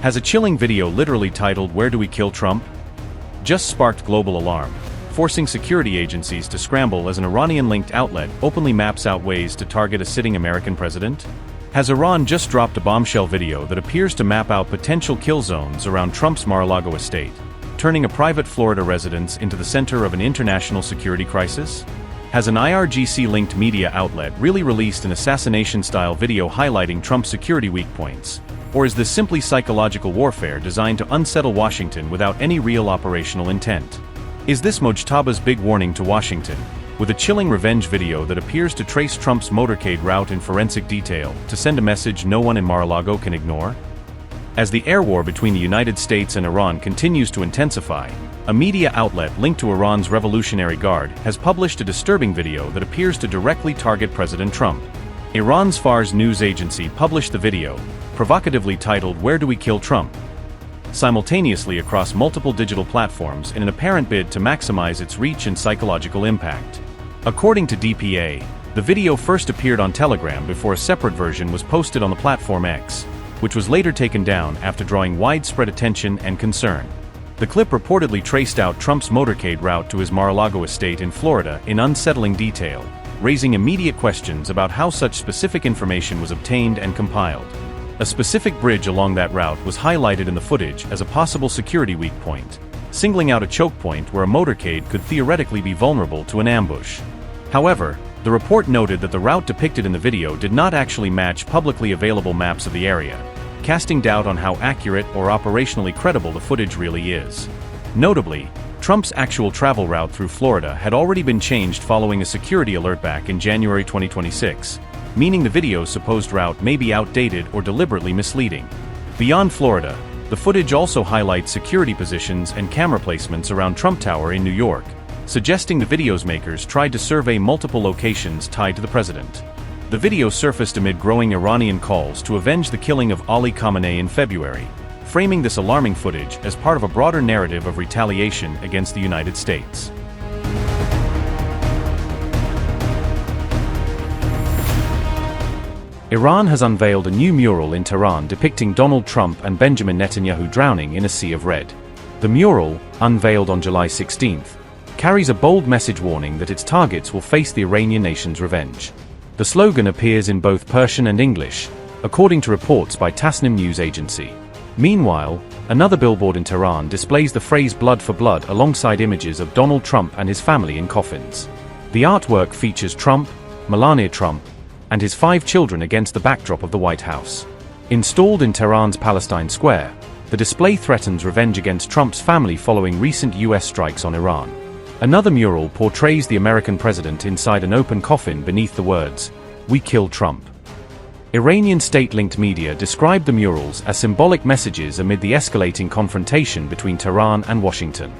Has a chilling video literally titled "Where Do We Kill Trump?" just sparked global alarm, forcing security agencies to scramble as an Iranian-linked outlet openly maps out ways to target a sitting American president? Has Iran just dropped a bombshell video that appears to map out potential kill zones around Trump's Mar-a-Lago estate, turning a private Florida residence into the center of an international security crisis? Has an IRGC-linked media outlet really released an assassination-style video highlighting Trump's security weak points? Or is this simply psychological warfare designed to unsettle Washington without any real operational intent? Is this Mojtaba's big warning to Washington, with a chilling revenge video that appears to trace Trump's motorcade route in forensic detail to send a message no one in Mar-a-Lago can ignore? As the air war between the United States and Iran continues to intensify, a media outlet linked to Iran's Revolutionary Guard has published a disturbing video that appears to directly target President Trump. Iran's Fars news agency published the video, provocatively titled "Where Do We Kill Trump?" simultaneously across multiple digital platforms in an apparent bid to maximize its reach and psychological impact. According to DPA, the video first appeared on Telegram before a separate version was posted on the platform X, which was later taken down after drawing widespread attention and concern. The clip reportedly traced out Trump's motorcade route to his Mar-a-Lago estate in Florida in unsettling detail, raising immediate questions about how such specific information was obtained and compiled. A specific bridge along that route was highlighted in the footage as a possible security weak point, singling out a choke point where a motorcade could theoretically be vulnerable to an ambush. However, the report noted that the route depicted in the video did not actually match publicly available maps of the area, casting doubt on how accurate or operationally credible the footage really is. Notably, Trump's actual travel route through Florida had already been changed following a security alert back in January 2026, meaning the video's supposed route may be outdated or deliberately misleading. Beyond Florida, the footage also highlights security positions and camera placements around Trump Tower in New York, suggesting the video's makers tried to survey multiple locations tied to the president. The video surfaced amid growing Iranian calls to avenge the killing of Ali Khamenei in February, framing this alarming footage as part of a broader narrative of retaliation against the United States. Iran has unveiled a new mural in Tehran depicting Donald Trump and Benjamin Netanyahu drowning in a sea of red. The mural, unveiled on July 16th, carries a bold message warning that its targets will face the Iranian nation's revenge. The slogan appears in both Persian and English, according to reports by Tasnim news agency. Meanwhile, another billboard in Tehran displays the phrase "blood for blood" alongside images of Donald Trump and his family in coffins. The artwork features Trump, Melania Trump, and his 5 children against the backdrop of the White House. Installed in Tehran's Palestine Square, the display threatens revenge against Trump's family following recent U.S. strikes on Iran. Another mural portrays the American president inside an open coffin beneath the words, "We kill Trump." Iranian state-linked media described the murals as symbolic messages amid the escalating confrontation between Tehran and Washington.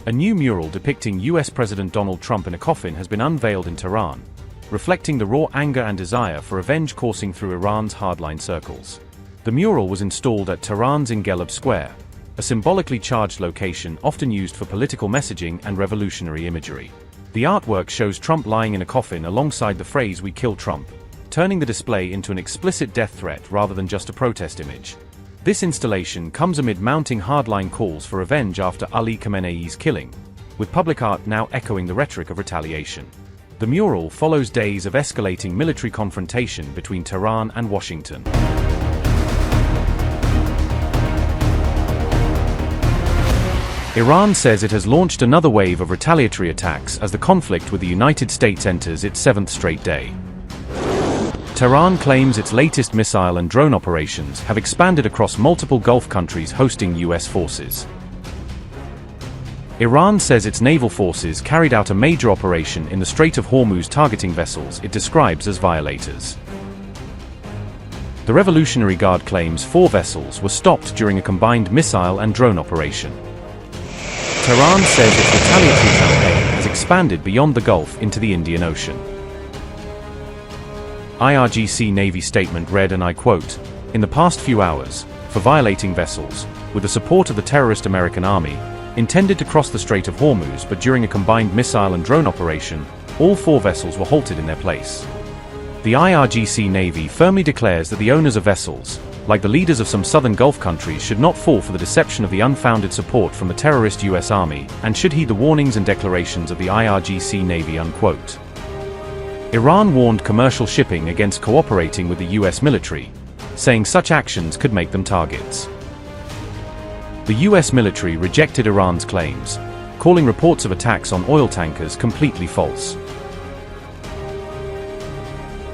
A new mural depicting U.S. President Donald Trump in a coffin has been unveiled in Tehran, reflecting the raw anger and desire for revenge coursing through Iran's hardline circles. The mural was installed at Tehran's Ingelab Square, a symbolically charged location often used for political messaging and revolutionary imagery. The artwork shows Trump lying in a coffin alongside the phrase "We kill Trump," turning the display into an explicit death threat rather than just a protest image. This installation comes amid mounting hardline calls for revenge after Ali Khamenei's killing, with public art now echoing the rhetoric of retaliation. The mural follows days of escalating military confrontation between Tehran and Washington. Iran says it has launched another wave of retaliatory attacks as the conflict with the United States enters its 7th straight day. Tehran claims its latest missile and drone operations have expanded across multiple Gulf countries hosting U.S. forces. Iran says its naval forces carried out a major operation in the Strait of Hormuz targeting vessels it describes as violators. The Revolutionary Guard claims 4 vessels were stopped during a combined missile and drone operation. Tehran says its retaliatory campaign has expanded beyond the Gulf into the Indian Ocean. IRGC Navy statement read, and I quote, "In the past few hours, for violating vessels, with the support of the terrorist American Army, intended to cross the Strait of Hormuz but during a combined missile and drone operation, all 4 vessels were halted in their place. The IRGC Navy firmly declares that the owners of vessels, like the leaders of some southern Gulf countries, should not fall for the deception of the unfounded support from the terrorist US Army, and should heed the warnings and declarations of the IRGC Navy. Unquote. Iran warned commercial shipping against cooperating with the US military, saying such actions could make them targets. The US military rejected Iran's claims, calling reports of attacks on oil tankers completely false.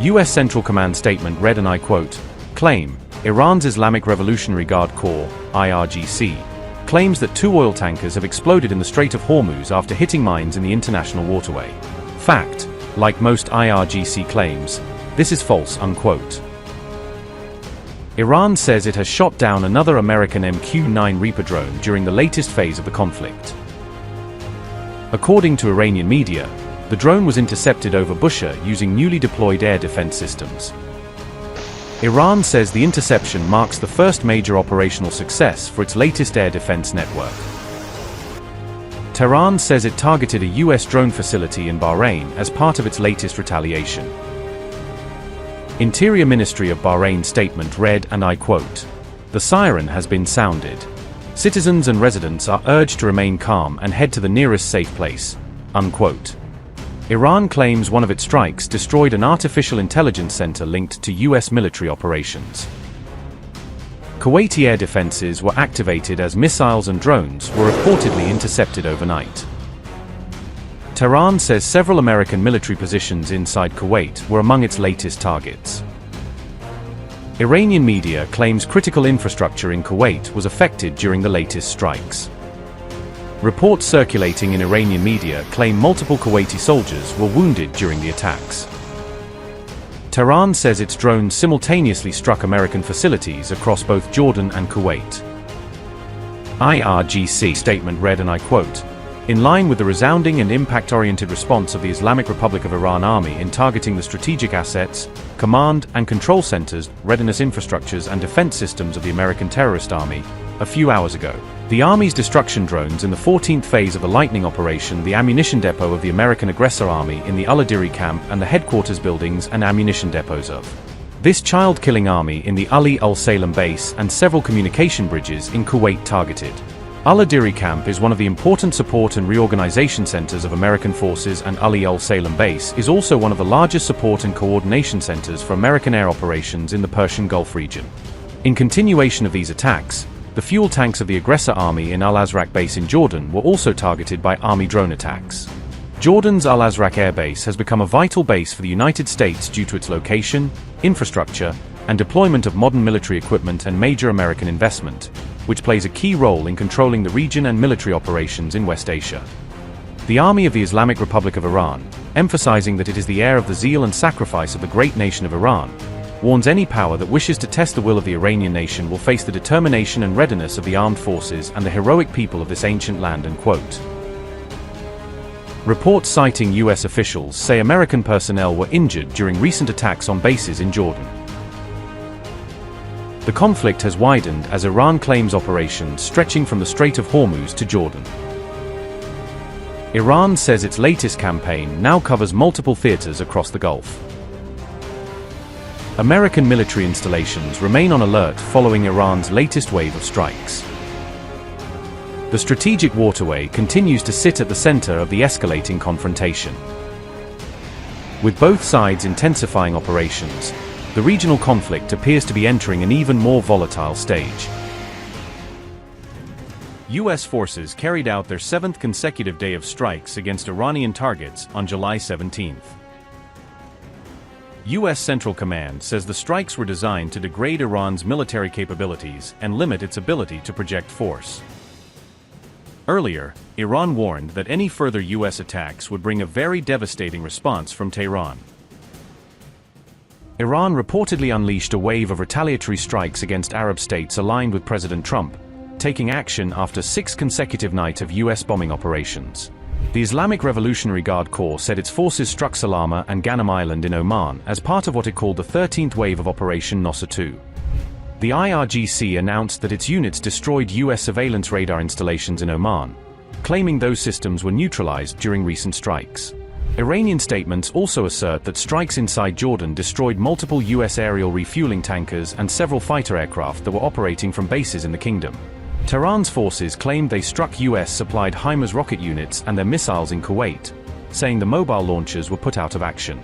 US Central Command statement read, and I quote, "Claim, Iran's Islamic Revolutionary Guard Corps, IRGC, claims that 2 oil tankers have exploded in the Strait of Hormuz after hitting mines in the international waterway. Fact, like most IRGC claims, this is false." Unquote. Iran says it has shot down another American MQ-9 Reaper drone during the latest phase of the conflict. According to Iranian media, the drone was intercepted over Bushehr using newly deployed air defense systems. Iran says the interception marks the first major operational success for its latest air defense network. Tehran says it targeted a US drone facility in Bahrain as part of its latest retaliation. Interior Ministry of Bahrain statement read, and I quote, "The siren has been sounded. Citizens and residents are urged to remain calm and head to the nearest safe place." Unquote. Iran claims one of its strikes destroyed an artificial intelligence center linked to US military operations. Kuwaiti air defenses were activated as missiles and drones were reportedly intercepted overnight. Tehran says several American military positions inside Kuwait were among its latest targets. Iranian media claims critical infrastructure in Kuwait was affected during the latest strikes. Reports circulating in Iranian media claim multiple Kuwaiti soldiers were wounded during the attacks. Tehran says its drones simultaneously struck American facilities across both Jordan and Kuwait. IRGC statement read, and I quote, "In line with the resounding and impact-oriented response of the Islamic Republic of Iran Army in targeting the strategic assets, command and control centers, readiness infrastructures and defense systems of the American terrorist army, a few hours ago, the Army's destruction drones in the 14th phase of the Lightning Operation, the ammunition depot of the American aggressor army in the Al-Adiri camp and the headquarters buildings and ammunition depots of this child-killing army in the Ali al-Salem base and several communication bridges in Kuwait targeted. Al-Adiri camp is one of the important support and reorganization centers of American forces, and Ali al-Salem base is also one of the largest support and coordination centers for American air operations in the Persian Gulf region. In continuation of these attacks, the fuel tanks of the aggressor army in Al-Azraq base in Jordan were also targeted by Army drone attacks. Jordan's Al-Azraq air base has become a vital base for the United States due to its location, infrastructure, and deployment of modern military equipment and major American investment, which plays a key role in controlling the region and military operations in West Asia. The Army of the Islamic Republic of Iran, emphasizing that it is the heir of the zeal and sacrifice of the great nation of Iran, warns any power that wishes to test the will of the Iranian nation will face the determination and readiness of the armed forces and the heroic people of this ancient land. Unquote. Reports citing US officials say American personnel were injured during recent attacks on bases in Jordan. The conflict has widened as Iran claims operations stretching from the Strait of Hormuz to Jordan. Iran says its latest campaign now covers multiple theaters across the Gulf. American military installations remain on alert following Iran's latest wave of strikes. The strategic waterway continues to sit at the center of the escalating confrontation. With both sides intensifying operations, the regional conflict appears to be entering an even more volatile stage. US forces carried out their 7th consecutive day of strikes against Iranian targets on July 17th. US Central Command says the strikes were designed to degrade Iran's military capabilities and limit its ability to project force. Earlier, Iran warned that any further US attacks would bring a very devastating response from Tehran. Iran reportedly unleashed a wave of retaliatory strikes against Arab states aligned with President Trump, taking action after 6 consecutive nights of US bombing operations. The Islamic Revolutionary Guard Corps said its forces struck Salama and Ghanem Island in Oman as part of what it called the 13th wave of Operation Nosser II. The IRGC announced that its units destroyed US surveillance radar installations in Oman, claiming those systems were neutralized during recent strikes. Iranian statements also assert that strikes inside Jordan destroyed multiple U.S. aerial refueling tankers and several fighter aircraft that were operating from bases in the kingdom. Tehran's forces claimed they struck U.S.-supplied HIMARS rocket units and their missiles in Kuwait, saying the mobile launchers were put out of action.